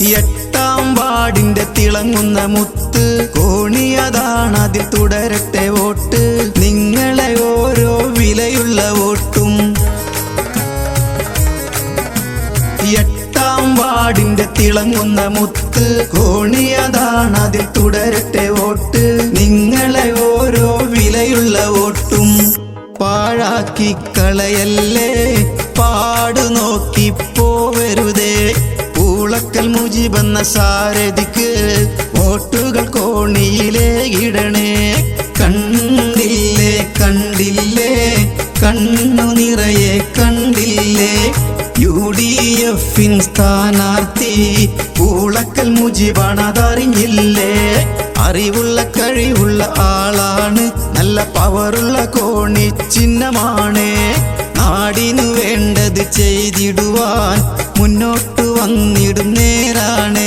എട്ടാം വാർഡിന്റെ തിളങ്ങുന്ന മുത്ത് കോണിയതാണ്, അതിൽ തുടരട്ടെ വോട്ട്. നിങ്ങളെ ഓരോ വിലയുള്ള വോട്ടും. എട്ടാം വാർഡിന്റെ തിളങ്ങുന്ന മുത്ത് കോണിയതാണ്, അതിൽ തുടരട്ടെ വോട്ട്. നിങ്ങളെ ഓരോ വിലയുള്ള വോട്ടും. പാഴാക്കി കളയല്ലേ, പാടു നോക്കി പോവരുതേ. പൂളക്കൽ മുജീബെന്ന സാരഥിക്ക് വോട്ടുകൾ കോണിയിലേ ഇടണേ. കണ്ടില്ലേ കണ്ടില്ലേ കണ്ണു നിറയെ കണ്ടില്ലേ, UDF സ്ഥാനാർത്ഥി പൂളക്കൽ മുജീബാണതറിഞ്ഞില്ലേ. അറിവുള്ള കഴിവുള്ള ആളാണ്, നല്ല പവറുള്ള കോണി ചിഹ്നമാണ്. നാടിനു വേണ്ടത് ചെയ്തിടുവാൻ മുന്നോട്ട് വന്നിടും നേരാണ്.